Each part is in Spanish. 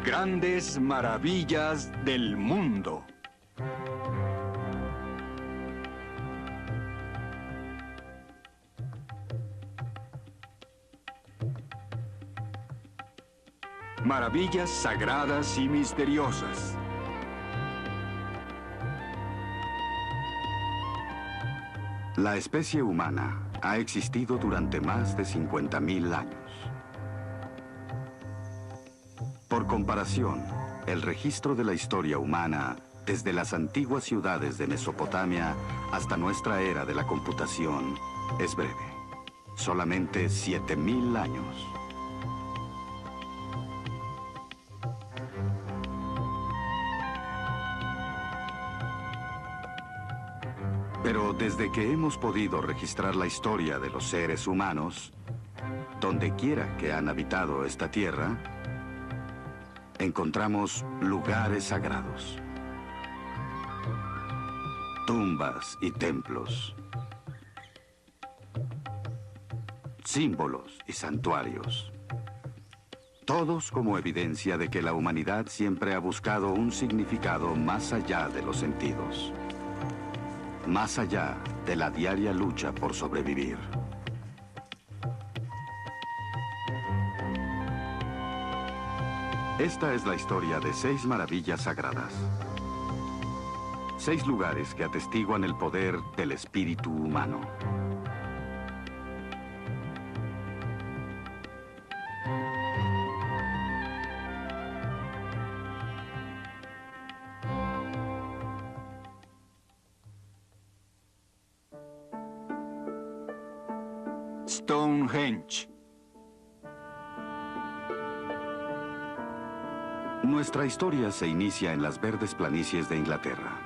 Grandes maravillas del mundo. Maravillas sagradas y misteriosas. La especie humana ha existido durante más de 50.000 años. Por comparación, el registro de la historia humana, desde las antiguas ciudades de Mesopotamia hasta nuestra era de la computación, es breve. Solamente 7.000 años. Pero desde que hemos podido registrar la historia de los seres humanos, donde quiera que han habitado esta tierra, encontramos lugares sagrados, tumbas y templos, símbolos y santuarios, todos como evidencia de que la humanidad siempre ha buscado un significado más allá de los sentidos, más allá de la diaria lucha por sobrevivir. Esta es la historia de 6 maravillas sagradas. 6 lugares que atestiguan el poder del espíritu humano. Stonehenge. Nuestra historia se inicia en las verdes planicies de Inglaterra.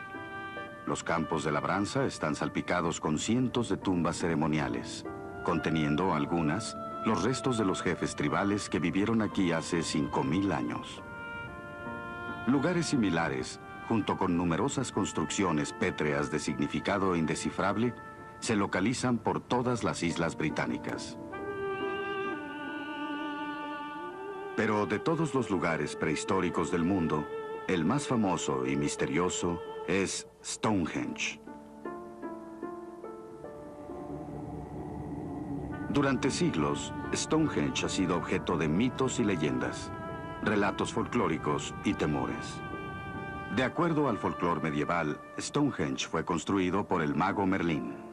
Los campos de labranza están salpicados con cientos de tumbas ceremoniales, conteniendo algunas los restos de los jefes tribales que vivieron aquí hace 5.000 años. Lugares similares, junto con numerosas construcciones pétreas de significado indescifrable, se localizan por todas las islas británicas. Pero de todos los lugares prehistóricos del mundo, el más famoso y misterioso es Stonehenge. Durante siglos, Stonehenge ha sido objeto de mitos y leyendas, relatos folclóricos y temores. De acuerdo al folclore medieval, Stonehenge fue construido por el mago Merlín.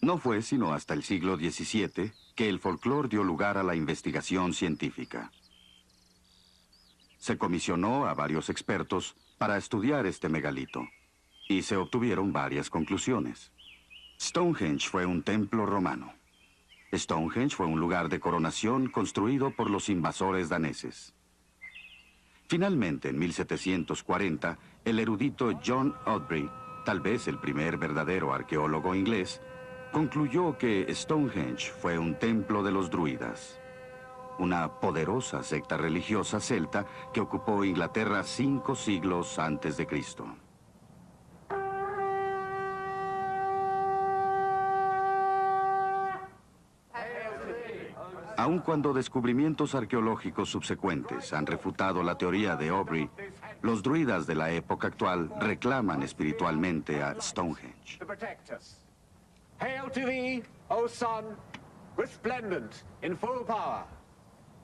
No fue sino hasta el siglo XVII que el folclore dio lugar a la investigación científica. Se comisionó a varios expertos para estudiar este megalito, y se obtuvieron varias conclusiones. Stonehenge fue un templo romano. Stonehenge fue un lugar de coronación construido por los invasores daneses. Finalmente, en 1740, el erudito John Aubrey, tal vez el primer verdadero arqueólogo inglés, concluyó que Stonehenge fue un templo de los druidas, una poderosa secta religiosa celta que ocupó Inglaterra 5 siglos antes de Cristo. Aun cuando descubrimientos arqueológicos subsecuentes han refutado la teoría de Aubrey, los druidas de la época actual reclaman espiritualmente a Stonehenge. Hail to thee, O sun, resplendent in full power.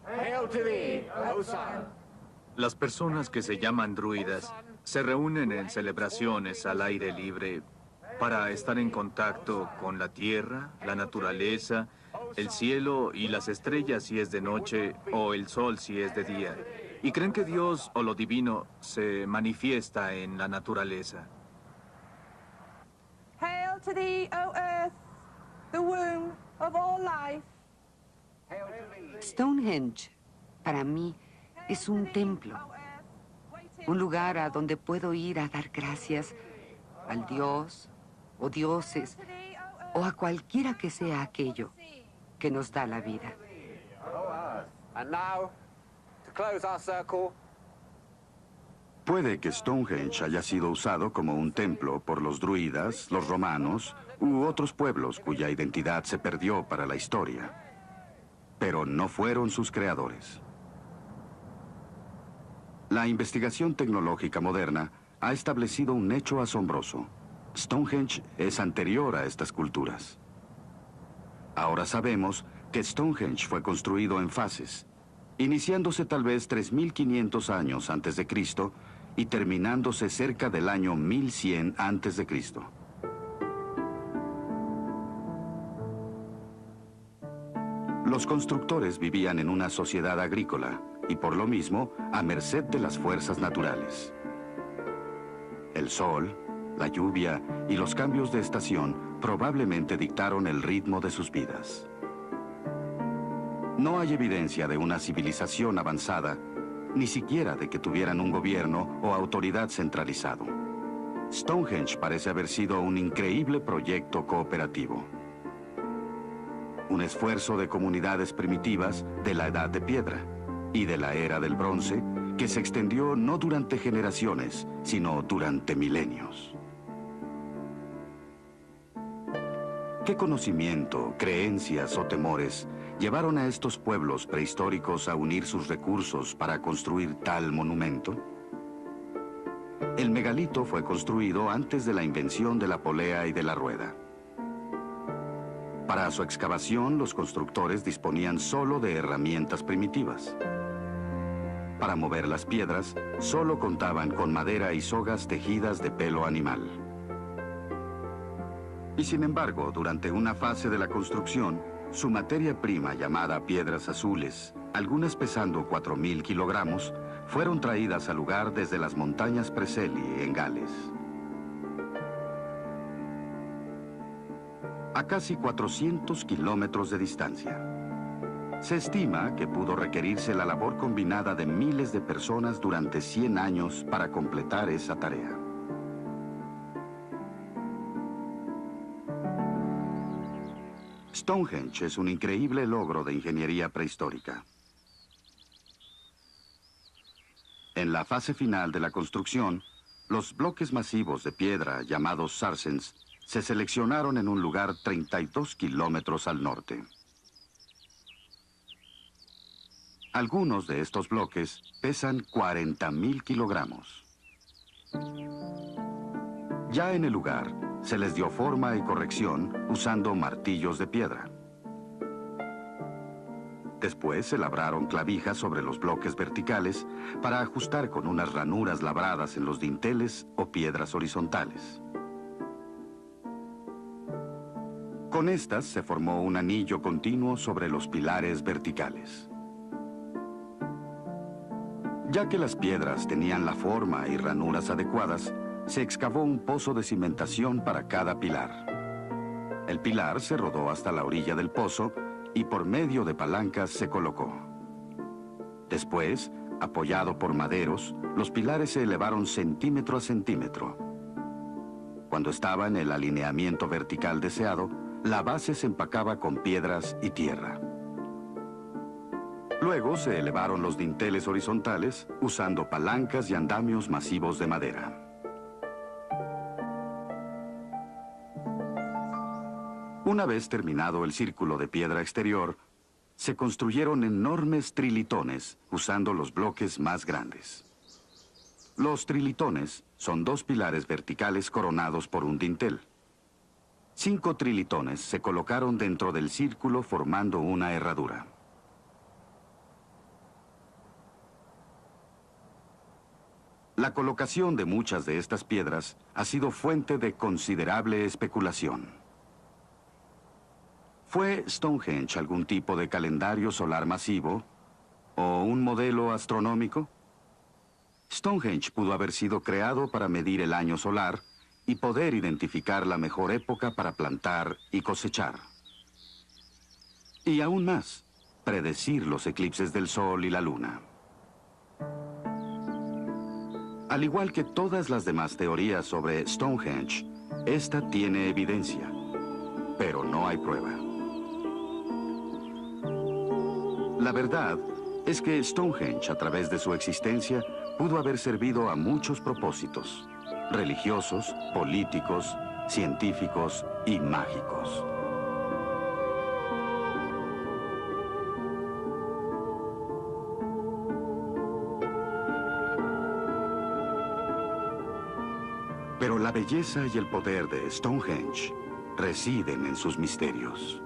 Hail to thee, O sun. Las personas que se llaman druidas se reúnen en celebraciones al aire libre para estar en contacto con la tierra, la naturaleza, el cielo y las estrellas si es de noche o el sol si es de día. Y creen que Dios o lo divino se manifiesta en la naturaleza. Hail to thee, O earth, the womb of all life. Stonehenge, para mí, es un templo. Un lugar a donde puedo ir a dar gracias al dios o dioses o a cualquiera que sea aquello que nos da la vida. And now, to close our circle, Puede que Stonehenge haya sido usado como un templo por los druidas, los romanos u otros pueblos cuya identidad se perdió para la historia, pero no fueron sus creadores. La investigación tecnológica moderna ha establecido un hecho asombroso. Stonehenge es anterior a estas culturas. Ahora sabemos que Stonehenge fue construido en fases, iniciándose tal vez 3.500 años antes de Cristo y terminándose cerca del año 1100 antes de Cristo. Los constructores vivían en una sociedad agrícola y por lo mismo a merced de las fuerzas naturales. El sol, la lluvia y los cambios de estación probablemente dictaron el ritmo de sus vidas. No hay evidencia de una civilización avanzada, ni siquiera de que tuvieran un gobierno o autoridad centralizado. Stonehenge parece haber sido un increíble proyecto cooperativo. Un esfuerzo de comunidades primitivas de la Edad de Piedra y de la Era del Bronce que se extendió no durante generaciones, sino durante milenios. ¿Qué conocimiento, creencias o temores llevaron a estos pueblos prehistóricos a unir sus recursos para construir tal monumento? El megalito fue construido antes de la invención de la polea y de la rueda. Para su excavación, los constructores disponían solo de herramientas primitivas. Para mover las piedras, solo contaban con madera y sogas tejidas de pelo animal. Y sin embargo, durante una fase de la construcción, su materia prima, llamada piedras azules, algunas pesando 4.000 kilogramos, fueron traídas al lugar desde las montañas Preseli, en Gales. A casi 400 kilómetros de distancia. Se estima que pudo requerirse la labor combinada de miles de personas durante 100 años para completar esa tarea. Stonehenge es un increíble logro de ingeniería prehistórica. En la fase final de la construcción, los bloques masivos de piedra llamados sarsens se seleccionaron en un lugar 32 kilómetros al norte. Algunos de estos bloques pesan 40.000 kilogramos. Ya en el lugar, se les dio forma y corrección usando martillos de piedra. Después se labraron clavijas sobre los bloques verticales para ajustar con unas ranuras labradas en los dinteles o piedras horizontales. Con estas se formó un anillo continuo sobre los pilares verticales. Ya que las piedras tenían la forma y ranuras adecuadas, se excavó un pozo de cimentación para cada pilar. El pilar se rodó hasta la orilla del pozo y por medio de palancas se colocó. Después, apoyado por maderos, los pilares se elevaron centímetro a centímetro. Cuando estaba en el alineamiento vertical deseado, la base se empacaba con piedras y tierra. Luego se elevaron los dinteles horizontales usando palancas y andamios masivos de madera. Una vez terminado el círculo de piedra exterior, se construyeron enormes trilitones usando los bloques más grandes. Los trilitones son 2 pilares verticales coronados por un dintel. 5 trilitones se colocaron dentro del círculo formando una herradura. La colocación de muchas de estas piedras ha sido fuente de considerable especulación. ¿Fue Stonehenge algún tipo de calendario solar masivo o un modelo astronómico? Stonehenge pudo haber sido creado para medir el año solar y poder identificar la mejor época para plantar y cosechar. Y aún más, predecir los eclipses del sol y la luna. Al igual que todas las demás teorías sobre Stonehenge, esta tiene evidencia, pero no hay prueba. La verdad es que Stonehenge, a través de su existencia, pudo haber servido a muchos propósitos: religiosos, políticos, científicos y mágicos. Pero la belleza y el poder de Stonehenge residen en sus misterios.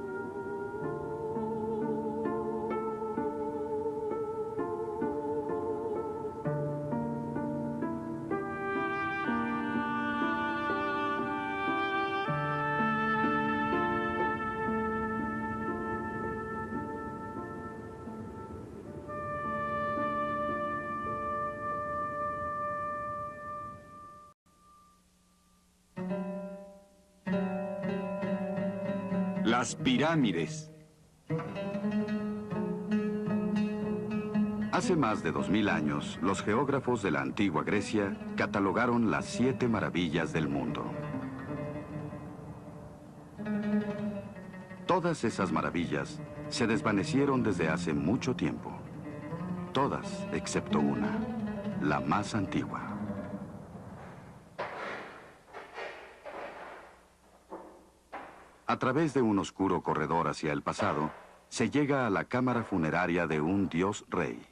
Las pirámides. Hace más de 2000 años, los geógrafos de la antigua Grecia catalogaron las 7 maravillas del mundo. Todas esas maravillas se desvanecieron desde hace mucho tiempo. Todas, excepto una, la más antigua. A través de un oscuro corredor hacia el pasado, se llega a la cámara funeraria de un dios rey.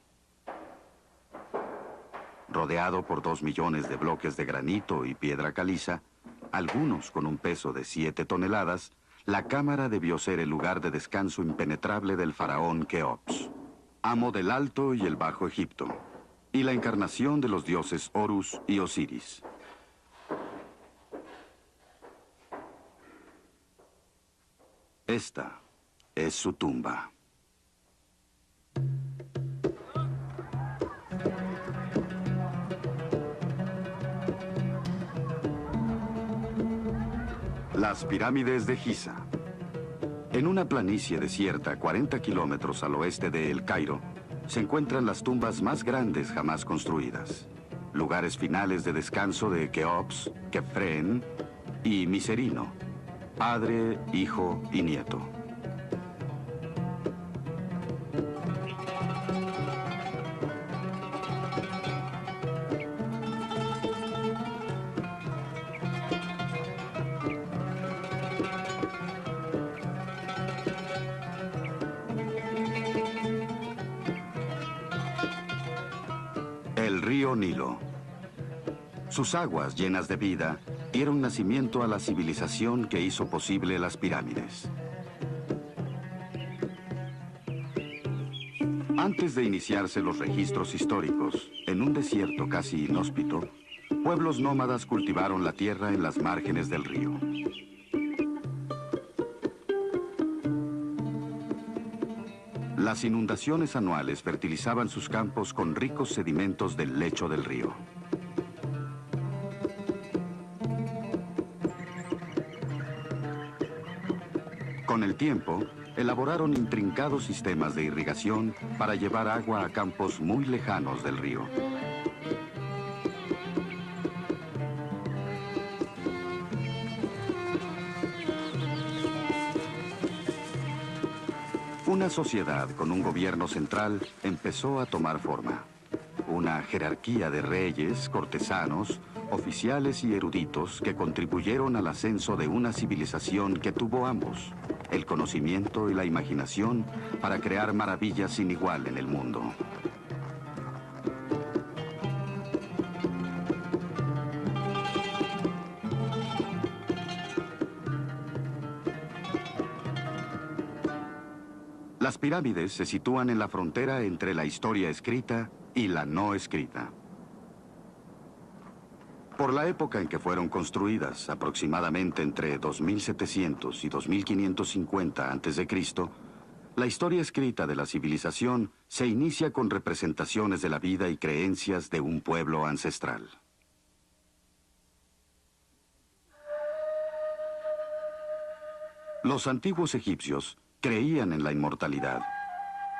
Rodeado por 2 millones de bloques de granito y piedra caliza, algunos con un peso de 7 toneladas, la cámara debió ser el lugar de descanso impenetrable del faraón Keops, amo del Alto y el Bajo Egipto, y la encarnación de los dioses Horus y Osiris. Esta es su tumba. Las pirámides de Giza. En una planicie desierta, 40 kilómetros al oeste de El Cairo, se encuentran las tumbas más grandes jamás construidas. Lugares finales de descanso de Keops, Kefren y Miserino, padre, hijo y nieto. El río Nilo. Sus aguas llenas de vida dieron nacimiento a la civilización que hizo posible las pirámides. Antes de iniciarse los registros históricos, en un desierto casi inhóspito, pueblos nómadas cultivaron la tierra en las márgenes del río. Las inundaciones anuales fertilizaban sus campos con ricos sedimentos del lecho del río. Con el tiempo, elaboraron intrincados sistemas de irrigación para llevar agua a campos muy lejanos del río. Una sociedad con un gobierno central empezó a tomar forma. Una jerarquía de reyes, cortesanos, oficiales y eruditos que contribuyeron al ascenso de una civilización que tuvo ambos, el conocimiento y la imaginación, para crear maravillas sin igual en el mundo. Las pirámides se sitúan en la frontera entre la historia escrita y la no escrita. Por la época en que fueron construidas, aproximadamente entre 2700 y 2550 a.C., la historia escrita de la civilización se inicia con representaciones de la vida y creencias de un pueblo ancestral. Los antiguos egipcios creían en la inmortalidad.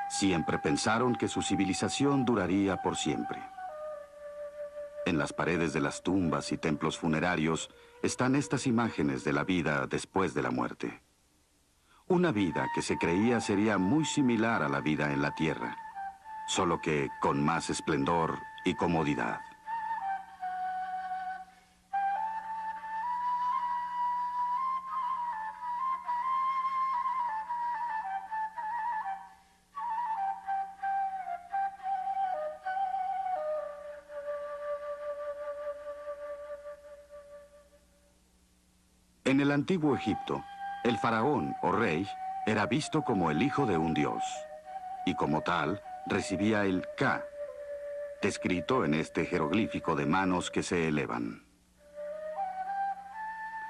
Siempre pensaron que su civilización duraría por siempre. En las paredes de las tumbas y templos funerarios están estas imágenes de la vida después de la muerte. Una vida que se creía sería muy similar a la vida en la tierra. solo que con más esplendor y comodidad. En el antiguo Egipto, el faraón o rey era visto como el hijo de un dios, y como tal recibía el Ka, descrito en este jeroglífico de manos que se elevan.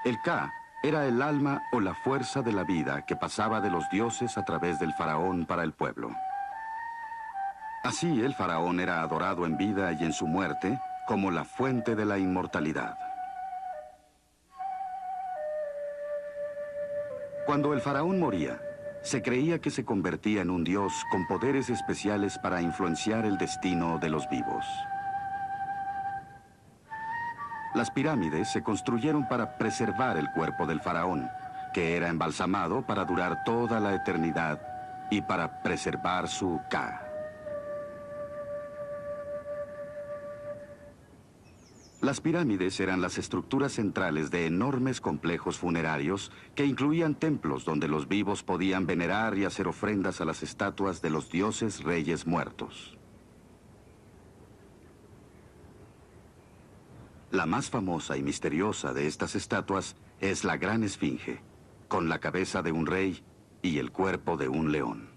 El Ka era el alma o la fuerza de la vida que pasaba de los dioses a través del faraón para el pueblo. Así, el faraón era adorado en vida y en su muerte como la fuente de la inmortalidad. Cuando el faraón moría, se creía que se convertía en un dios con poderes especiales para influenciar el destino de los vivos. Las pirámides se construyeron para preservar el cuerpo del faraón, que era embalsamado para durar toda la eternidad y para preservar su Ka. Las pirámides eran las estructuras centrales de enormes complejos funerarios que incluían templos donde los vivos podían venerar y hacer ofrendas a las estatuas de los dioses reyes muertos. La más famosa y misteriosa de estas estatuas es la Gran Esfinge, con la cabeza de un rey y el cuerpo de un león.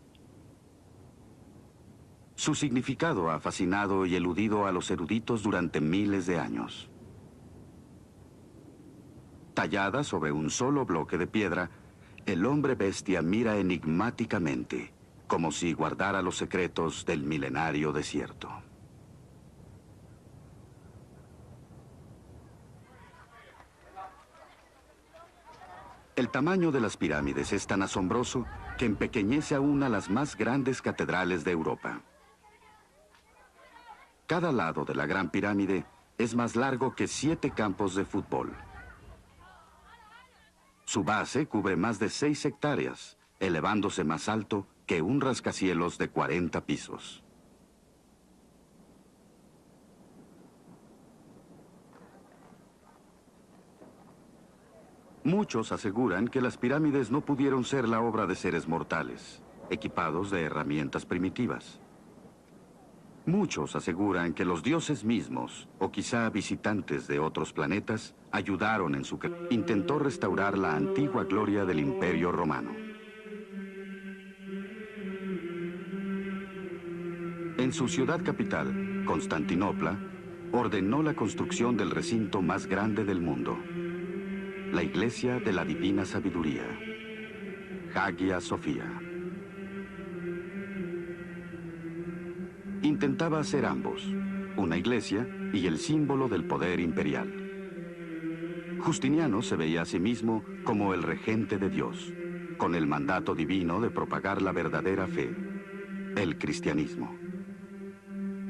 Su significado ha fascinado y eludido a los eruditos durante miles de años. Tallada sobre un solo bloque de piedra, el hombre bestia mira enigmáticamente, como si guardara los secretos del milenario desierto. El tamaño de las pirámides es tan asombroso que empequeñece aún a las más grandes catedrales de Europa. Cada lado de la Gran Pirámide es más largo que 7 campos de fútbol. Su base cubre más de 6 hectáreas, elevándose más alto que un rascacielos de 40 pisos. Muchos aseguran que las pirámides no pudieron ser la obra de seres mortales, equipados de herramientas primitivas. Muchos aseguran que los dioses mismos, o quizá visitantes de otros planetas, ayudaron en su creación. Intentó restaurar la antigua gloria del Imperio Romano. En su ciudad capital, Constantinopla, ordenó la construcción del recinto más grande del mundo, la Iglesia de la Divina Sabiduría, Hagia Sophia. Intentaba hacer ambos, una iglesia y el símbolo del poder imperial. Justiniano se veía a sí mismo como el regente de Dios, con el mandato divino de propagar la verdadera fe, el cristianismo.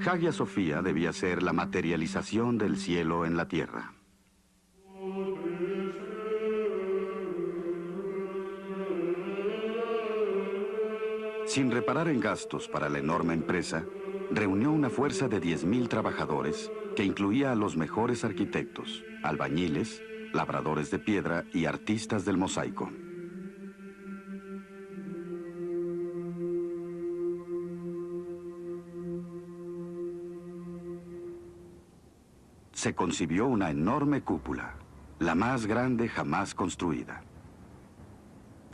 Hagia Sophia debía ser la materialización del cielo en la tierra. Sin reparar en gastos para la enorme empresa, reunió una fuerza de 10.000 trabajadores que incluía a los mejores arquitectos, albañiles, labradores de piedra y artistas del mosaico. Se concibió una enorme cúpula, la más grande jamás construida.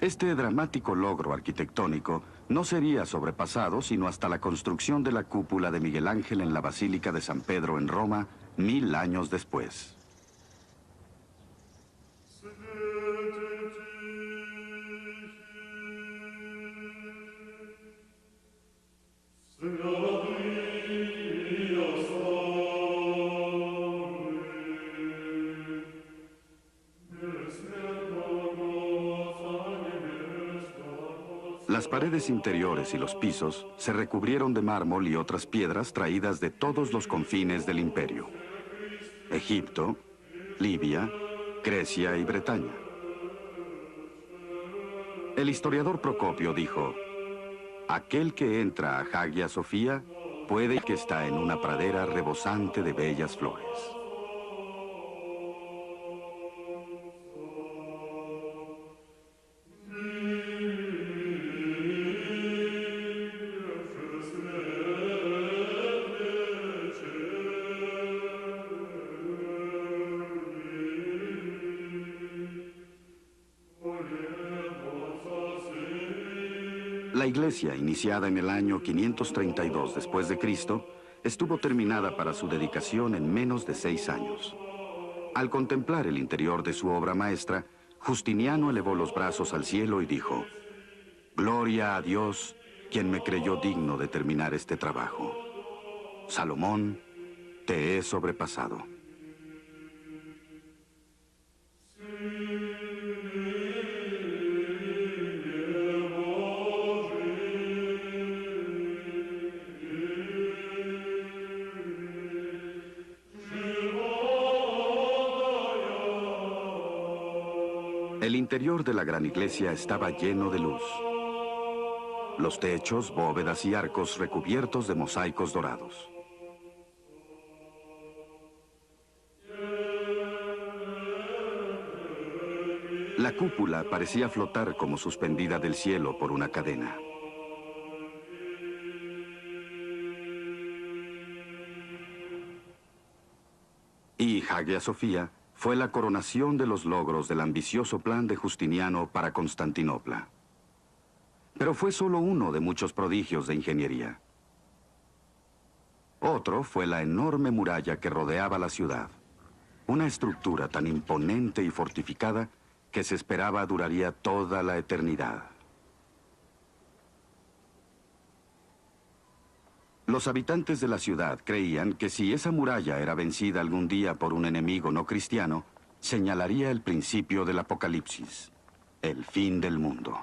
Este dramático logro arquitectónico no sería sobrepasado sino hasta la construcción de la cúpula de Miguel Ángel en la Basílica de San Pedro en Roma, 1000 años después. Las paredes interiores y los pisos se recubrieron de mármol y otras piedras traídas de todos los confines del imperio: Egipto, Libia, Grecia y Bretaña. El historiador Procopio dijo: aquel que entra a Hagia Sophia puede que está en una pradera rebosante de bellas flores. La iglesia, iniciada en el año 532 después de Cristo, estuvo terminada para su dedicación en menos de 6 años. Al contemplar el interior de su obra maestra, Justiniano elevó los brazos al cielo y dijo: «Gloria a Dios, quien me creyó digno de terminar este trabajo. Salomón, te he sobrepasado». El interior de la gran iglesia estaba lleno de luz. Los techos, bóvedas y arcos recubiertos de mosaicos dorados. La cúpula parecía flotar como suspendida del cielo por una cadena. Y Hagia Sophia fue la coronación de los logros del ambicioso plan de Justiniano para Constantinopla. Pero fue solo uno de muchos prodigios de ingeniería. Otro fue la enorme muralla que rodeaba la ciudad. Una estructura tan imponente y fortificada que se esperaba duraría toda la eternidad. Los habitantes de la ciudad creían que si esa muralla era vencida algún día por un enemigo no cristiano, señalaría el principio del apocalipsis, el fin del mundo.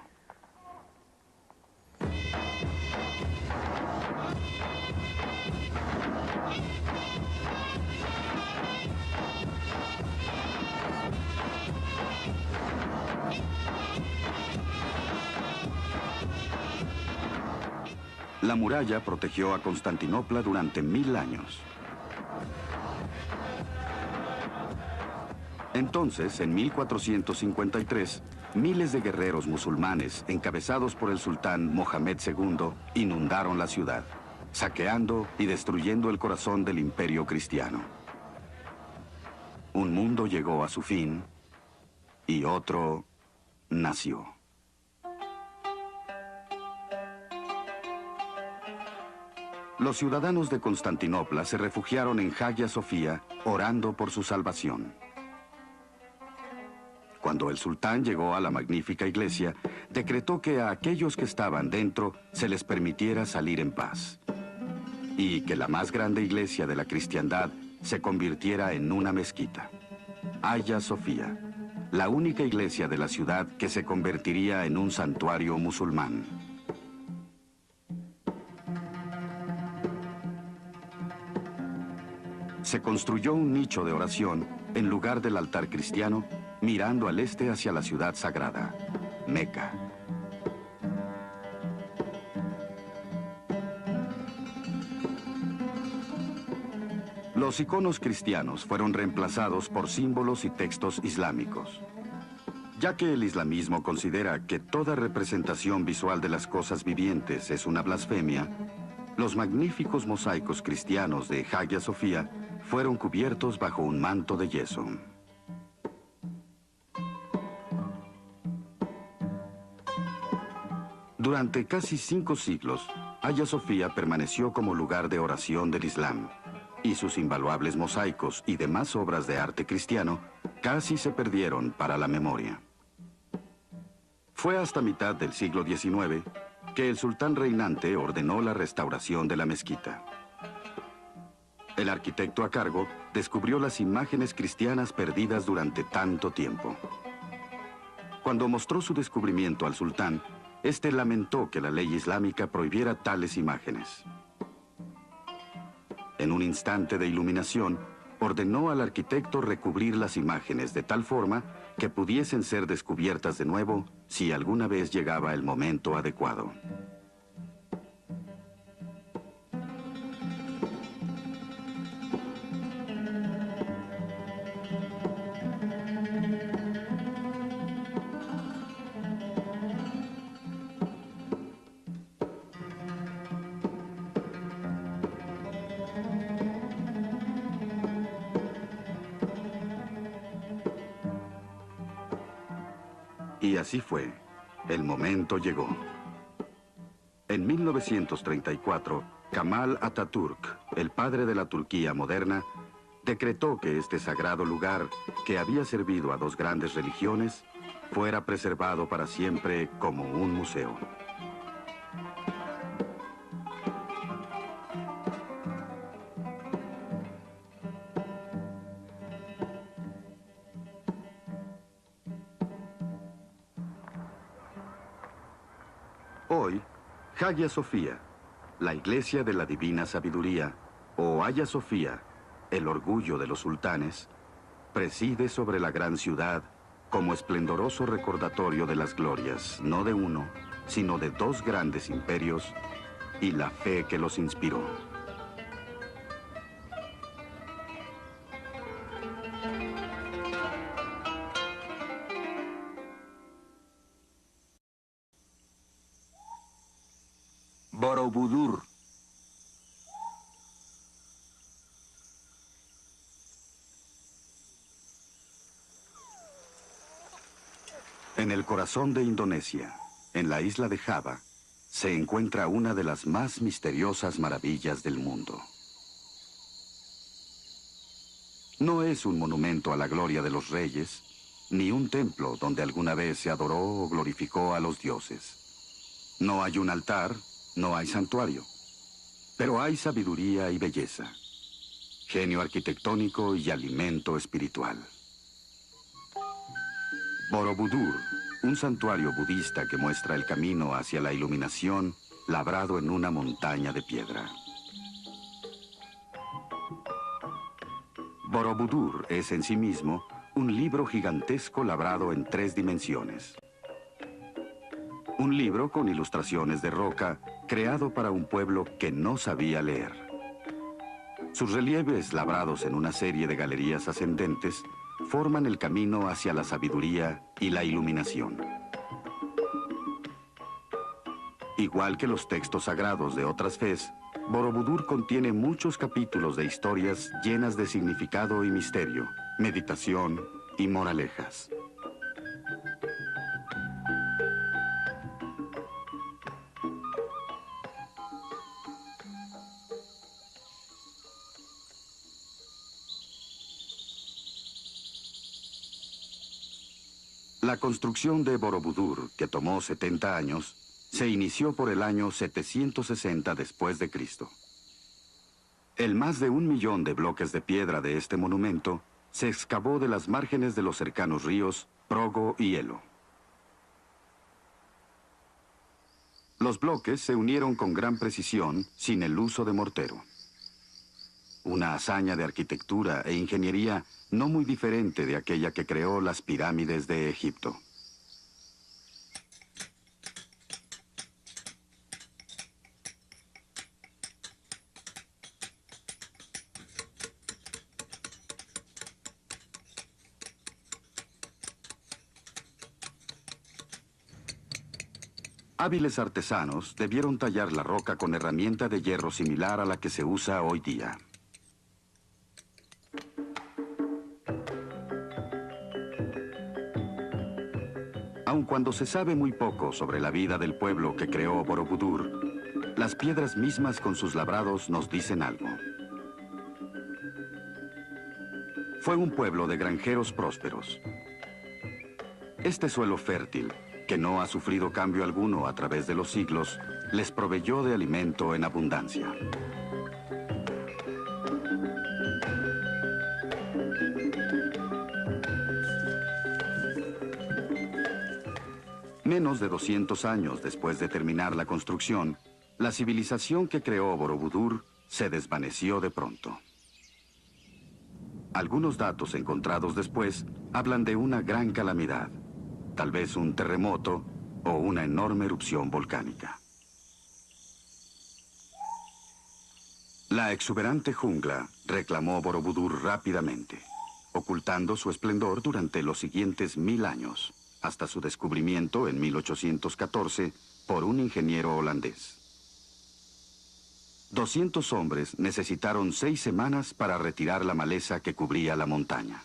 La muralla protegió a Constantinopla durante 1000 años. Entonces, en 1453, miles de guerreros musulmanes, encabezados por el sultán Mohamed II, inundaron la ciudad, saqueando y destruyendo el corazón del imperio cristiano. Un mundo llegó a su fin y otro nació. Los ciudadanos de Constantinopla se refugiaron en Hagia Sophia, orando por su salvación. Cuando el sultán llegó a la magnífica iglesia, decretó que a aquellos que estaban dentro se les permitiera salir en paz, y que la más grande iglesia de la cristiandad se convirtiera en una mezquita. Hagia Sophia, la única iglesia de la ciudad que se convertiría en un santuario musulmán. Se construyó un nicho de oración en lugar del altar cristiano, mirando al este hacia la ciudad sagrada, Meca. Los iconos cristianos fueron reemplazados por símbolos y textos islámicos. Ya que el islamismo considera que toda representación visual de las cosas vivientes es una blasfemia, los magníficos mosaicos cristianos de Hagia Sophia fueron cubiertos bajo un manto de yeso. Durante casi 5 siglos, Hagia Sophia permaneció como lugar de oración del Islam, y sus invaluables mosaicos y demás obras de arte cristiano casi se perdieron para la memoria. Fue hasta mitad del siglo XIX que el sultán reinante ordenó la restauración de la mezquita. El arquitecto a cargo descubrió las imágenes cristianas perdidas durante tanto tiempo. Cuando mostró su descubrimiento al sultán, este lamentó que la ley islámica prohibiera tales imágenes. En un instante de iluminación, ordenó al arquitecto recubrir las imágenes de tal forma que pudiesen ser descubiertas de nuevo si alguna vez llegaba el momento adecuado. Y así fue. El momento llegó. En 1934, Kemal Atatürk, el padre de la Turquía moderna, decretó que este sagrado lugar, que había servido a dos grandes religiones, fuera preservado para siempre como un museo. Hoy, Hagia Sofía, la iglesia de la divina sabiduría, o Hagia Sofía, el orgullo de los sultanes, preside sobre la gran ciudad como esplendoroso recordatorio de las glorias, no de uno, sino de dos grandes imperios y la fe que los inspiró. Borobudur. En el corazón de Indonesia, en la isla de Java, se encuentra una de las más misteriosas maravillas del mundo. No es un monumento a la gloria de los reyes, ni un templo donde alguna vez se adoró o glorificó a los dioses. No hay un altar, no hay santuario, pero hay sabiduría y belleza, genio arquitectónico y alimento espiritual. Borobudur, un santuario budista que muestra el camino hacia la iluminación, labrado en una montaña de piedra. Borobudur es en sí mismo un libro gigantesco labrado en 3 dimensiones. Un libro con ilustraciones de roca, creado para un pueblo que no sabía leer. Sus relieves, labrados en una serie de galerías ascendentes, forman el camino hacia la sabiduría y la iluminación. Igual que los textos sagrados de otras fes, Borobudur contiene muchos capítulos de historias llenas de significado y misterio, meditación y moralejas. La construcción de Borobudur, que tomó 70 años, se inició por el año 760 después de Cristo. El más de 1 millón de bloques de piedra de este monumento se excavó de las márgenes de los cercanos ríos Progo y Elo. Los bloques se unieron con gran precisión sin el uso de mortero. Una hazaña de arquitectura e ingeniería no muy diferente de aquella que creó las pirámides de Egipto. Hábiles artesanos debieron tallar la roca con herramienta de hierro similar a la que se usa hoy día. Aun cuando se sabe muy poco sobre la vida del pueblo que creó Borobudur, las piedras mismas con sus labrados nos dicen algo. Fue un pueblo de granjeros prósperos. Este suelo fértil, que no ha sufrido cambio alguno a través de los siglos, les proveyó de alimento en abundancia. Menos de 200 años después de terminar la construcción, la civilización que creó Borobudur se desvaneció de pronto. Algunos datos encontrados después hablan de una gran calamidad, tal vez un terremoto o una enorme erupción volcánica. La exuberante jungla reclamó Borobudur rápidamente, ocultando su esplendor durante los siguientes 1000 años, hasta su descubrimiento en 1814 por un ingeniero holandés. 200 hombres necesitaron 6 semanas para retirar la maleza que cubría la montaña.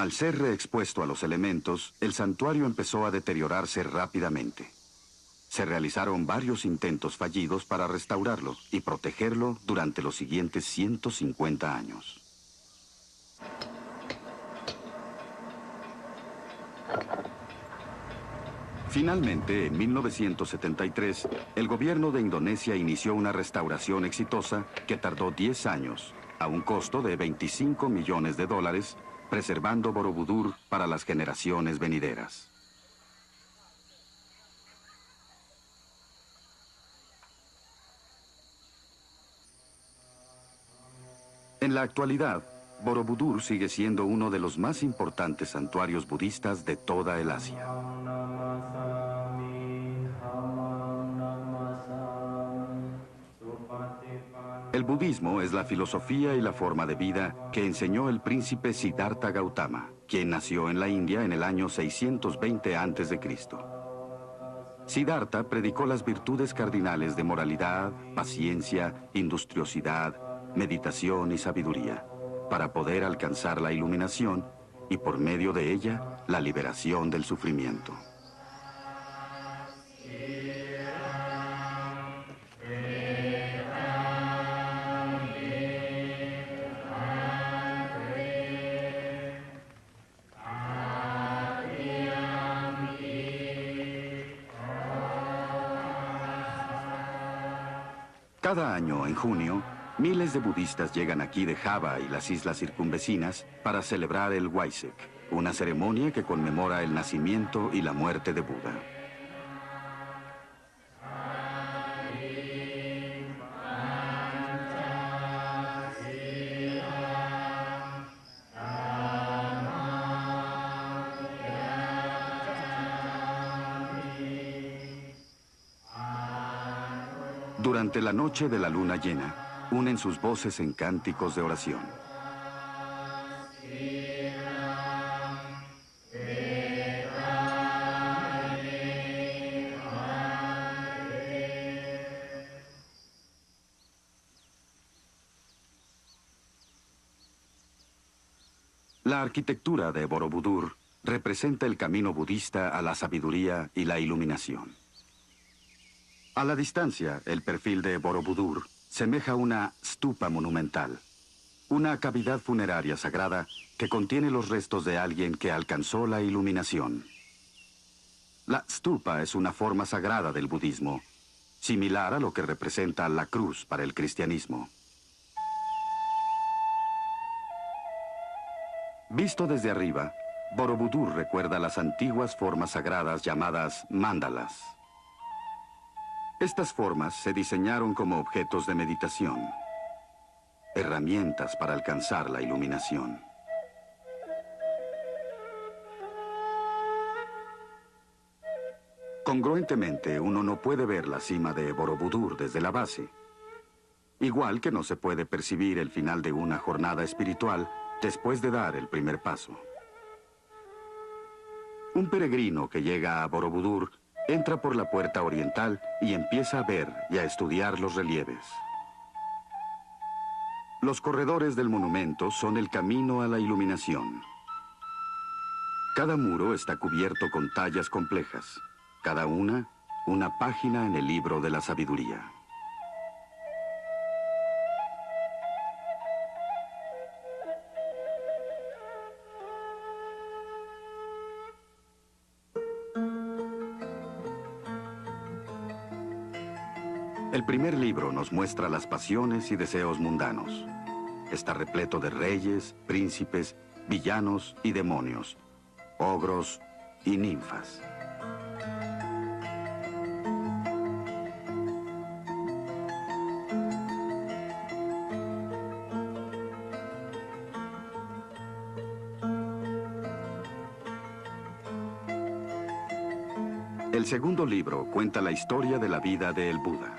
Al ser reexpuesto a los elementos, el santuario empezó a deteriorarse rápidamente. Se realizaron varios intentos fallidos para restaurarlo y protegerlo durante los siguientes 150 años. Finalmente, en 1973, el gobierno de Indonesia inició una restauración exitosa que tardó 10 años, a un costo de $25 millones, preservando Borobudur para las generaciones venideras. En la actualidad, Borobudur sigue siendo uno de los más importantes santuarios budistas de toda el Asia. El budismo es la filosofía y la forma de vida que enseñó el príncipe Siddhartha Gautama, quien nació en la India en el año 620 a.C. Siddhartha predicó las virtudes cardinales de moralidad, paciencia, industriosidad, meditación y sabiduría, para poder alcanzar la iluminación y por medio de ella, la liberación del sufrimiento. Cada año, en junio, miles de budistas llegan aquí de Java y las islas circunvecinas para celebrar el Waisak, una ceremonia que conmemora el nacimiento y la muerte de Buda. Durante la noche de la luna llena, unen sus voces en cánticos de oración. La arquitectura de Borobudur representa el camino budista a la sabiduría y la iluminación. A la distancia, el perfil de Borobudur semeja una stupa monumental, una cavidad funeraria sagrada que contiene los restos de alguien que alcanzó la iluminación. La stupa es una forma sagrada del budismo, similar a lo que representa la cruz para el cristianismo. Visto desde arriba, Borobudur recuerda las antiguas formas sagradas llamadas mandalas. Estas formas se diseñaron como objetos de meditación, herramientas para alcanzar la iluminación. Congruentemente, uno no puede ver la cima de Borobudur desde la base, igual que no se puede percibir el final de una jornada espiritual después de dar el primer paso. Un peregrino que llega a Borobudur entra por la puerta oriental y empieza a ver y a estudiar los relieves. Los corredores del monumento son el camino a la iluminación. Cada muro está cubierto con tallas complejas, cada una página en el libro de la sabiduría. El primer libro nos muestra las pasiones y deseos mundanos. Está repleto de reyes, príncipes, villanos y demonios, ogros y ninfas. El segundo libro cuenta la historia de la vida del Buda.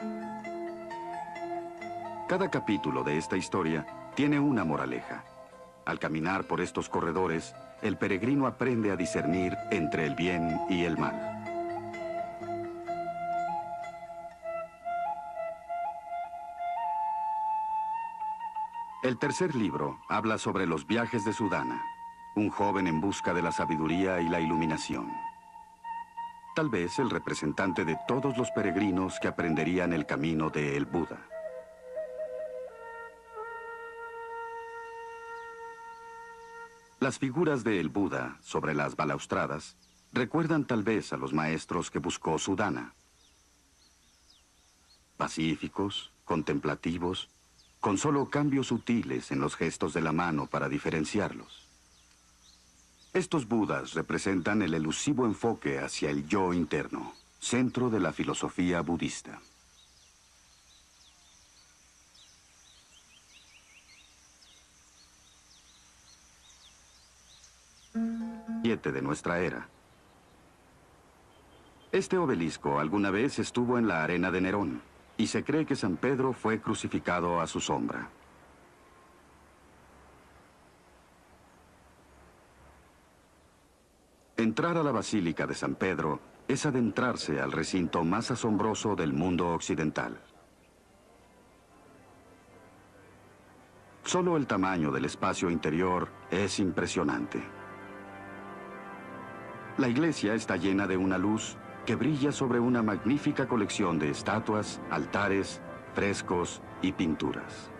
Cada capítulo de esta historia tiene una moraleja. Al caminar por estos corredores, el peregrino aprende a discernir entre el bien y el mal. El tercer libro habla sobre los viajes de Sudana. un joven en busca de la sabiduría y la iluminación. Tal vez el representante de todos los peregrinos que aprenderían el camino de el Buda. Las figuras de el Buda sobre las balaustradas recuerdan tal vez a los maestros que buscó Sudana. Pacíficos, contemplativos, con solo cambios sutiles en los gestos de la mano para diferenciarlos. Estos Budas representan el elusivo enfoque hacia el yo interno, centro de la filosofía budista. Siete de nuestra era. Este obelisco alguna vez estuvo en la arena de Nerón, y se cree que San Pedro fue crucificado a su sombra. Entrar a la Basílica de San Pedro es adentrarse al recinto más asombroso del mundo occidental. Solo el tamaño del espacio interior es impresionante. La iglesia está llena de una luz que brilla sobre una magnífica colección de estatuas, altares, frescos y pinturas.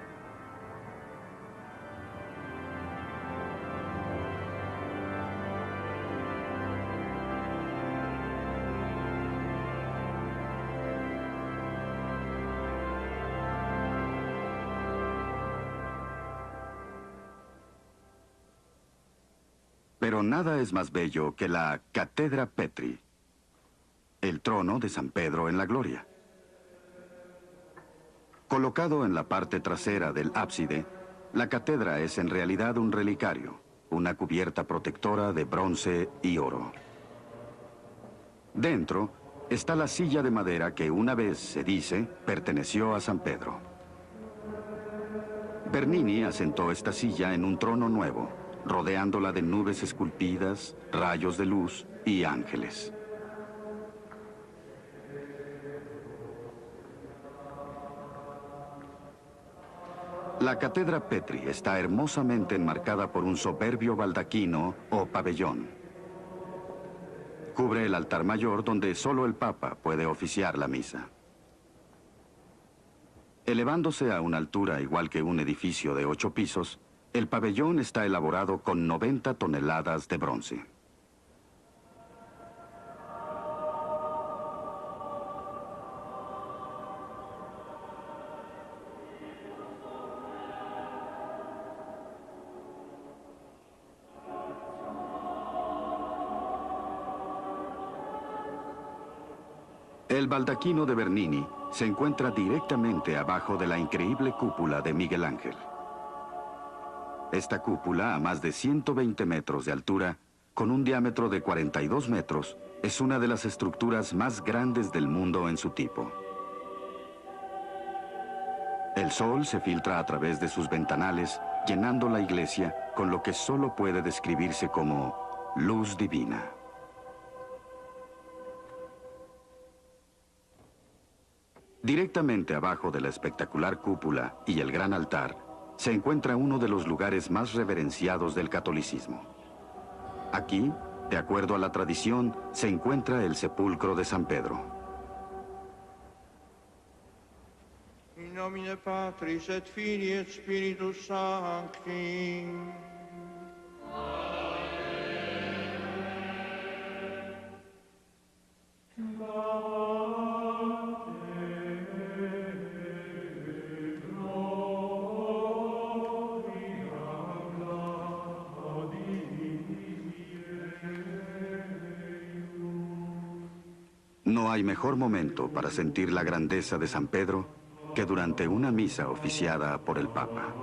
Pero nada es más bello que la Catedra Petri, el trono de San Pedro en la gloria. Colocado en la parte trasera del ábside, la catedra es en realidad un relicario, una cubierta protectora de bronce y oro. Dentro está la silla de madera que una vez, se dice, perteneció a San Pedro. Bernini asentó esta silla en un trono nuevo, rodeándola de nubes esculpidas, rayos de luz y ángeles. La Catedra Petri está hermosamente enmarcada por un soberbio baldaquino o pabellón. Cubre el altar mayor donde solo el Papa puede oficiar la misa. Elevándose a una altura igual que un edificio de 8 pisos, el pabellón está elaborado con 90 toneladas de bronce. El baldaquino de Bernini se encuentra directamente abajo de la increíble cúpula de Miguel Ángel. Esta cúpula, a más de 120 metros de altura, con un diámetro de 42 metros, es una de las estructuras más grandes del mundo en su tipo. El sol se filtra a través de sus ventanales, llenando la iglesia con lo que solo puede describirse como luz divina. Directamente abajo de la espectacular cúpula y el gran altar, se encuentra uno de los lugares más reverenciados del catolicismo. Aquí, de acuerdo a la tradición, se encuentra el sepulcro de San Pedro. In nomine Patris et Filii et Spiritus Sancti. No hay mejor momento para sentir la grandeza de San Pedro que durante una misa oficiada por el Papa.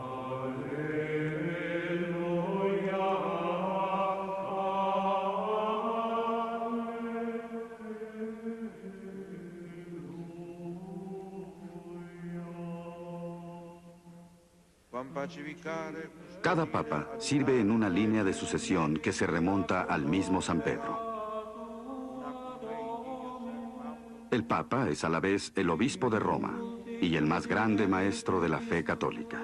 Cada papa sirve en una línea de sucesión que se remonta al mismo San Pedro. El Papa es a la vez el obispo de Roma y el más grande maestro de la fe católica.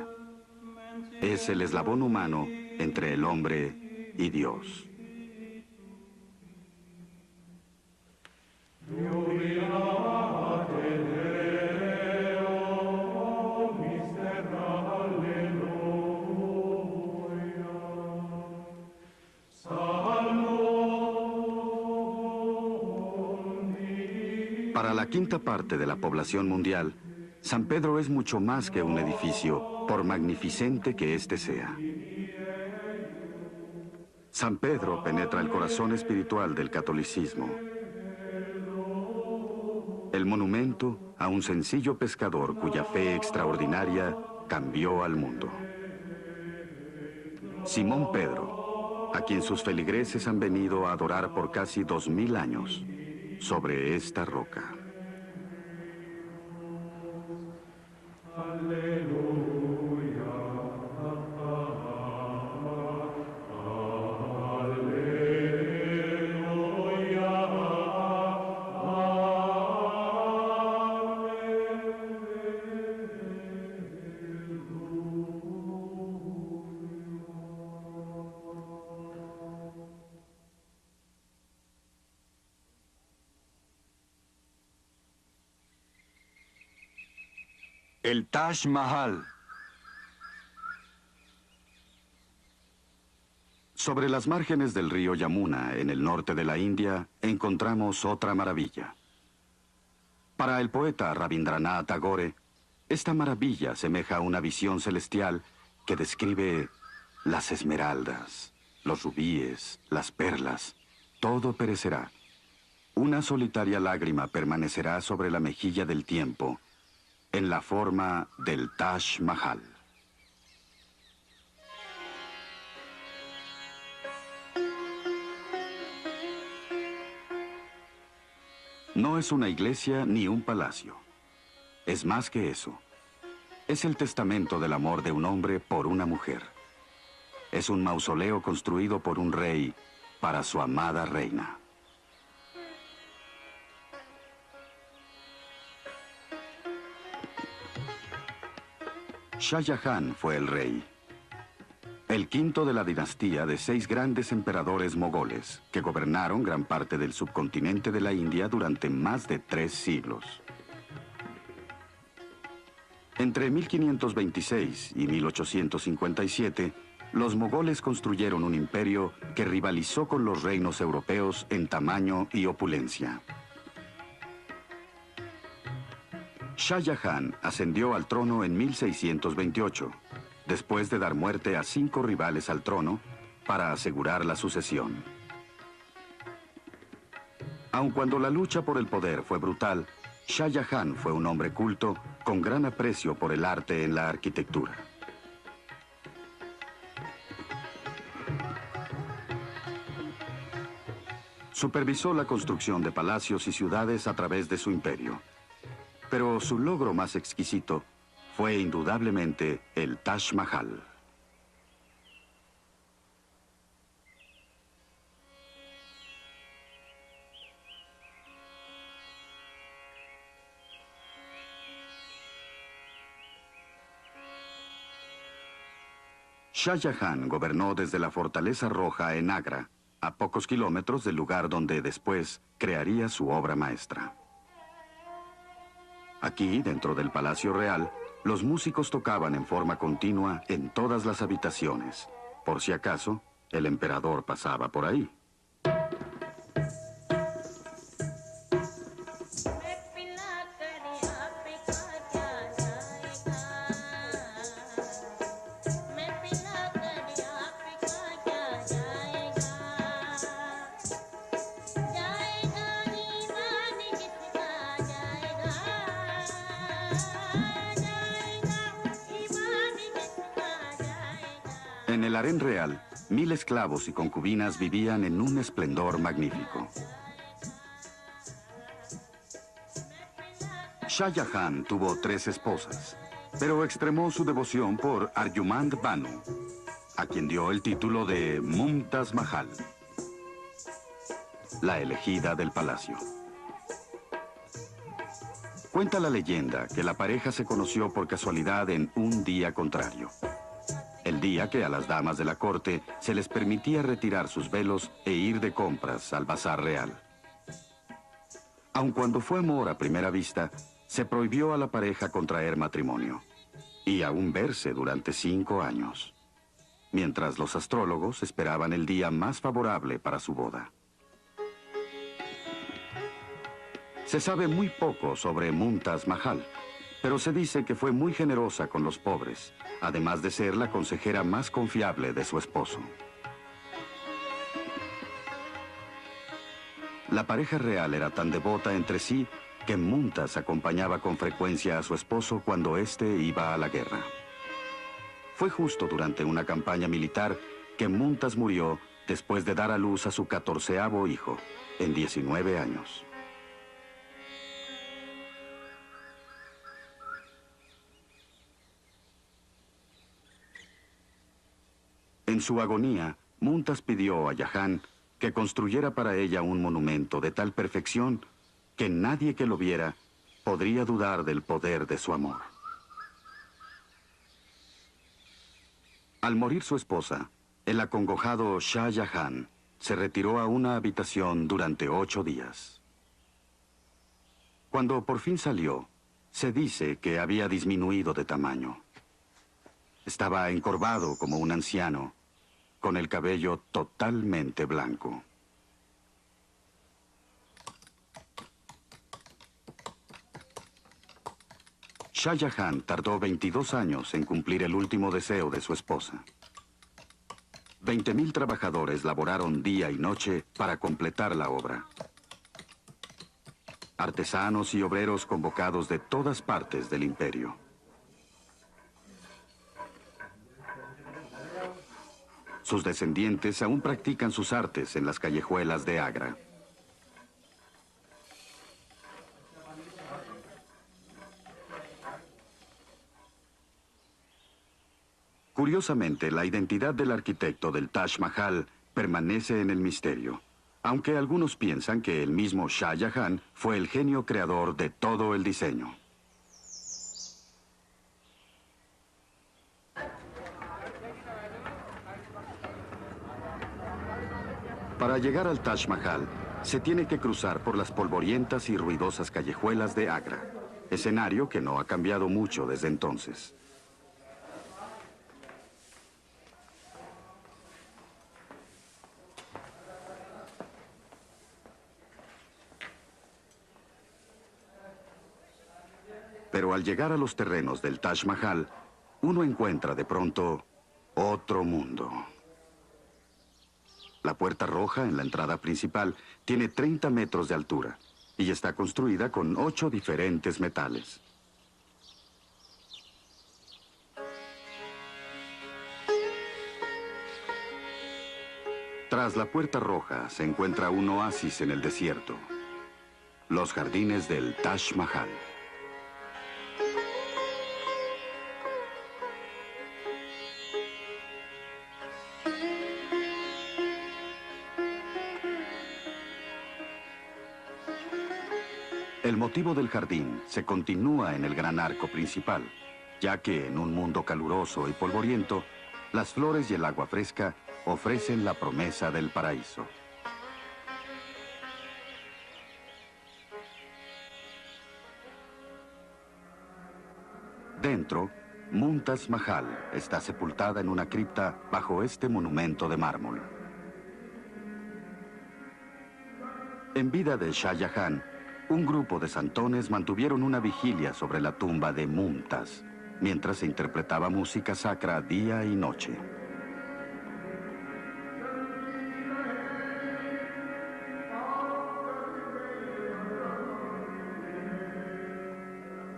Es el eslabón humano entre el hombre y Dios. Para la quinta parte de la población mundial, San Pedro es mucho más que un edificio, por magnificente que éste sea. San Pedro penetra el corazón espiritual del catolicismo. El monumento a un sencillo pescador cuya fe extraordinaria cambió al mundo. Simón Pedro, a quien sus feligreses han venido a adorar por casi 2000 años, sobre esta roca. El Taj Mahal. Sobre las márgenes del río Yamuna, en el norte de la India, encontramos otra maravilla. Para el poeta Rabindranath Tagore, esta maravilla asemeja a una visión celestial que describe las esmeraldas, los rubíes, las perlas. Todo perecerá. Una solitaria lágrima permanecerá sobre la mejilla del tiempo, en la forma del Taj Mahal. No es una iglesia ni un palacio. Es más que eso. Es el testamento del amor de un hombre por una mujer. Es un mausoleo construido por un rey para su amada reina. Shah Jahan fue el rey, el quinto de la dinastía de 6 grandes emperadores mogoles que gobernaron gran parte del subcontinente de la India durante más de 3 siglos. Entre 1526 y 1857, los mogoles construyeron un imperio que rivalizó con los reinos europeos en tamaño y opulencia. Shah Jahan ascendió al trono en 1628, después de dar muerte a 5 rivales al trono para asegurar la sucesión. Aun cuando la lucha por el poder fue brutal, Shah Jahan fue un hombre culto con gran aprecio por el arte en la arquitectura. Supervisó la construcción de palacios y ciudades a través de su imperio. Pero su logro más exquisito fue indudablemente el Taj Mahal. Shah Jahan gobernó desde la Fortaleza Roja en Agra, a pocos kilómetros del lugar donde después crearía su obra maestra. Aquí, dentro del Palacio Real, los músicos tocaban en forma continua en todas las habitaciones, por si acaso el emperador pasaba por ahí. En el harén real, 1000 esclavos y concubinas vivían en un esplendor magnífico. Shah Jahan tuvo 3 esposas, pero extremó su devoción por Arjumand Banu, a quien dio el título de Mumtaz Mahal, la elegida del palacio. Cuenta la leyenda que la pareja se conoció por casualidad en un día contrario. el día que a las damas de la corte se les permitía retirar sus velos e ir de compras al bazar real. Aun cuando fue amor a primera vista, se prohibió a la pareja contraer matrimonio y aún verse durante 5 años, mientras los astrólogos esperaban el día más favorable para su boda. Se sabe muy poco sobre Mumtaz Mahal, pero se dice que fue muy generosa con los pobres, además de ser la consejera más confiable de su esposo. La pareja real era tan devota entre sí que Mumtaz acompañaba con frecuencia a su esposo cuando éste iba a la guerra. Fue justo durante una campaña militar que Mumtaz murió después de dar a luz a su 14º hijo, en 19 años. En su agonía, Mumtaz pidió a Jahan que construyera para ella un monumento de tal perfección que nadie que lo viera podría dudar del poder de su amor. Al morir su esposa, el acongojado Shah Jahan se retiró a una habitación durante 8 días. Cuando por fin salió, se dice que había disminuido de tamaño. Estaba encorvado como un anciano, con el cabello totalmente blanco. Shah Jahan tardó 22 años en cumplir el último deseo de su esposa. 20.000 trabajadores laboraron día y noche para completar la obra. Artesanos y obreros convocados de todas partes del imperio. Sus descendientes aún practican sus artes en las callejuelas de Agra. Curiosamente, la identidad del arquitecto del Taj Mahal permanece en el misterio, aunque algunos piensan que el mismo Shah Jahan fue el genio creador de todo el diseño. Para llegar al Taj Mahal, se tiene que cruzar por las polvorientas y ruidosas callejuelas de Agra, escenario que no ha cambiado mucho desde entonces. Pero al llegar a los terrenos del Taj Mahal, uno encuentra de pronto otro mundo. La puerta roja en la entrada principal tiene 30 metros de altura y está construida con 8 diferentes metales. Tras la puerta roja se encuentra un oasis en el desierto, los jardines del Taj Mahal. El motivo del jardín se continúa en el gran arco principal, ya que en un mundo caluroso y polvoriento, las flores y el agua fresca ofrecen la promesa del paraíso. Dentro, Mumtaz Mahal está sepultada en una cripta bajo este monumento de mármol. En vida de Shah Jahan, un grupo de santones mantuvieron una vigilia sobre la tumba de Mumtaz, mientras se interpretaba música sacra día y noche.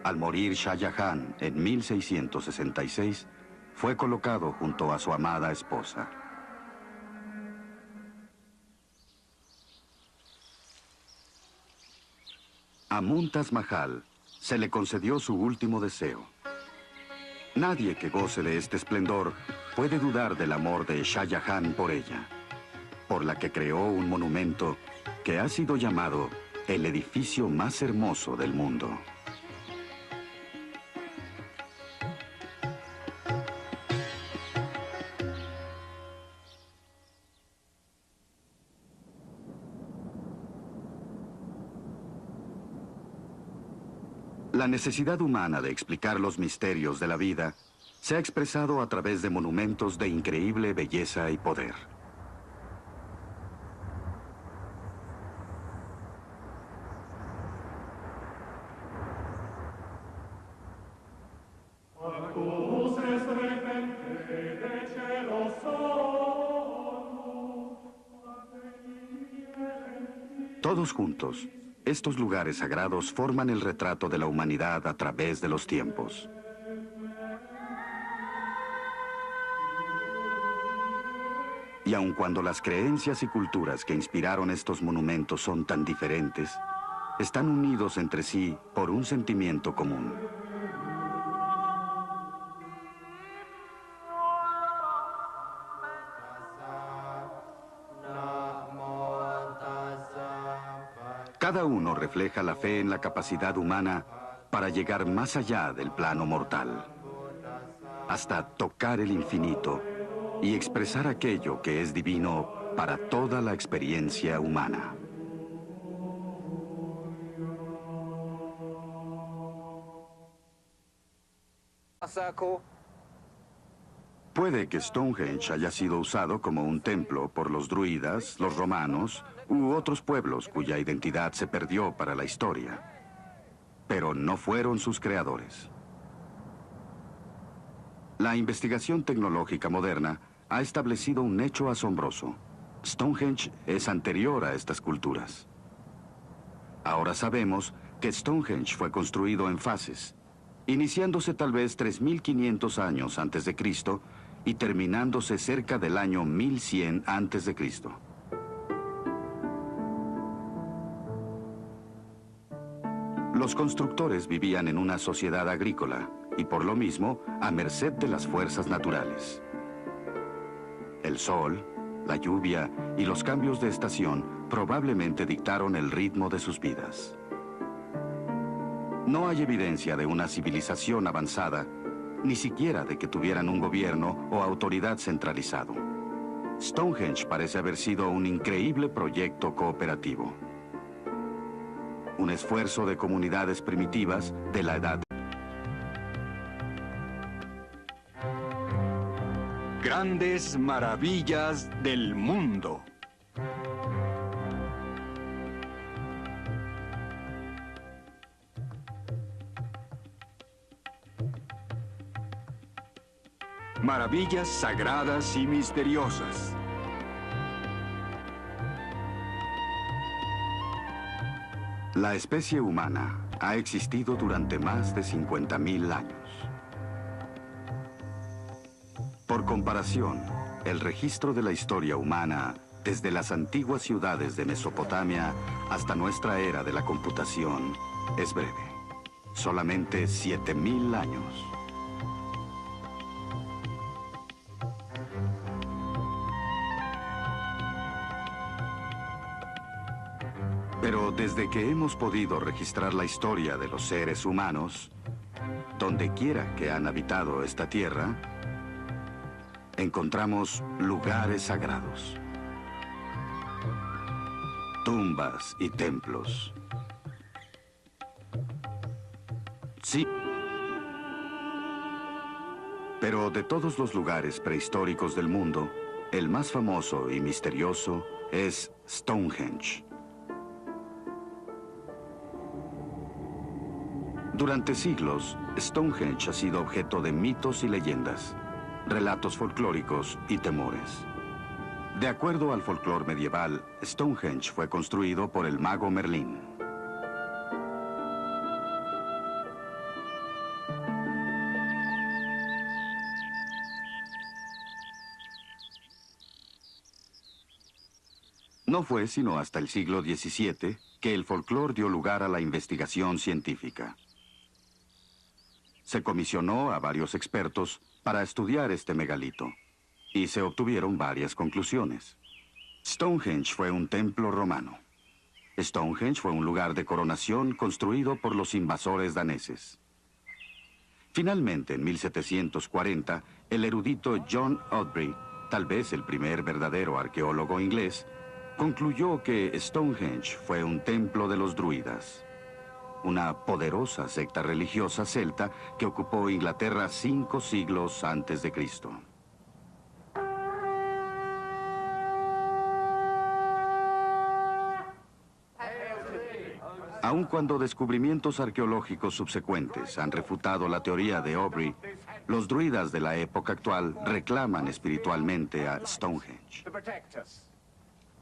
Al morir Shah Jahan en 1666, fue colocado junto a su amada esposa. A Mumtaz Mahal se le concedió su último deseo. Nadie que goce de este esplendor puede dudar del amor de Shah Jahan por ella, por la que creó un monumento que ha sido llamado el edificio más hermoso del mundo. La necesidad humana de explicar los misterios de la vida se ha expresado a través de monumentos de increíble belleza y poder. Todos juntos, estos lugares sagrados forman el retrato de la humanidad a través de los tiempos. Y aun cuando las creencias y culturas que inspiraron estos monumentos son tan diferentes, están unidos entre sí por un sentimiento común. Cada uno refleja la fe en la capacidad humana para llegar más allá del plano mortal, hasta tocar el infinito y expresar aquello que es divino para toda la experiencia humana. Puede que Stonehenge haya sido usado como un templo por los druidas, los romanos u otros pueblos cuya identidad se perdió para la historia, pero no fueron sus creadores. La investigación tecnológica moderna ha establecido un hecho asombroso. Stonehenge es anterior a estas culturas. Ahora sabemos que Stonehenge fue construido en fases, iniciándose tal vez 3.500 años antes de Cristo y terminándose cerca del año 1100 antes de Cristo. Los constructores vivían en una sociedad agrícola y por lo mismo a merced de las fuerzas naturales. El sol, la lluvia y los cambios de estación probablemente dictaron el ritmo de sus vidas. No hay evidencia de una civilización avanzada, ni siquiera de que tuvieran un gobierno o autoridad centralizado. Stonehenge parece haber sido un increíble proyecto cooperativo. Un esfuerzo de comunidades primitivas de la edad. Grandes maravillas del mundo. Maravillas sagradas y misteriosas. La especie humana ha existido durante más de 50.000 años. Por comparación, el registro de la historia humana, desde las antiguas ciudades de Mesopotamia hasta nuestra era de la computación, es breve. Solamente 7.000 años. Pero desde que hemos podido registrar la historia de los seres humanos, donde quiera que han habitado esta tierra, encontramos lugares sagrados, tumbas y templos. Sí. Pero de todos los lugares prehistóricos del mundo, el más famoso y misterioso es Stonehenge. Durante siglos, Stonehenge ha sido objeto de mitos y leyendas, relatos folclóricos y temores. De acuerdo al folclore medieval, Stonehenge fue construido por el mago Merlín. No fue sino hasta el siglo XVII que el folclore dio lugar a la investigación científica. Se comisionó a varios expertos para estudiar este megalito, y se obtuvieron varias conclusiones. Stonehenge fue un templo romano. Stonehenge fue un lugar de coronación construido por los invasores daneses. Finalmente, en 1740, el erudito John Aubrey, tal vez el primer verdadero arqueólogo inglés, concluyó que Stonehenge fue un templo de los druidas. una poderosa secta religiosa celta que ocupó Inglaterra 5 siglos antes de Cristo. Aun cuando descubrimientos arqueológicos subsecuentes han refutado la teoría de Aubrey, los druidas de la época actual reclaman espiritualmente a Stonehenge. To protect us.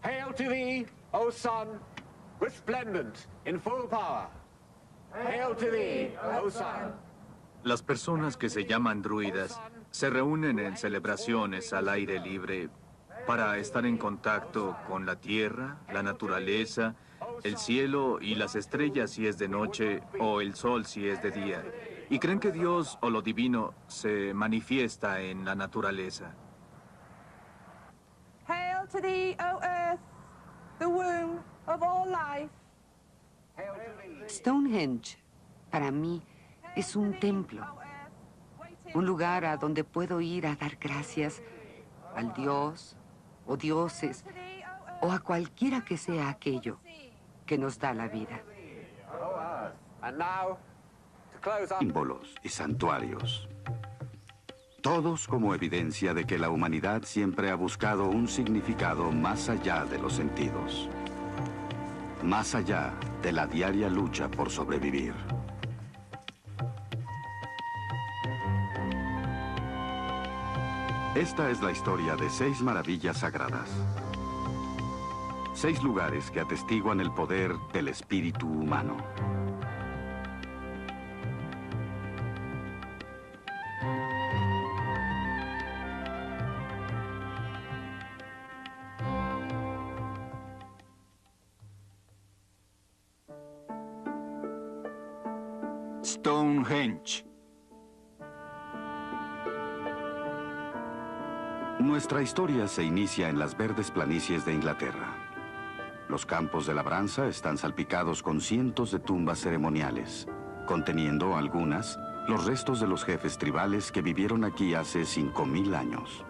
Hail to thee, O sun, resplendent in full power. Hail to thee, O sun. Las personas que se llaman druidas se reúnen en celebraciones al aire libre para estar en contacto con la tierra, la naturaleza, el cielo y las estrellas si es de noche o el sol si es de día. Y creen que Dios o lo divino se manifiesta en la naturaleza. Hail to thee, O earth, the womb of all life. Stonehenge, para mí, es un templo. Un lugar a donde puedo ir a dar gracias al Dios o dioses o a cualquiera que sea aquello que nos da la vida. And now, to close up. Símbolos y santuarios. Todos como evidencia de que la humanidad siempre ha buscado un significado más allá de los sentidos. Más allá de la diaria lucha por sobrevivir. Esta es la historia de 6 maravillas sagradas. 6 lugares que atestiguan el poder del espíritu humano. Stonehenge. Nuestra historia se inicia en las verdes planicies de Inglaterra. Los campos de labranza están salpicados con cientos de tumbas ceremoniales, conteniendo algunas los restos de los jefes tribales que vivieron aquí hace 5000 años.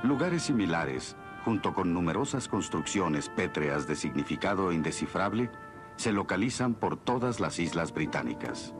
Lugares similares, junto con numerosas construcciones pétreas de significado indescifrable, se localizan por todas las islas británicas.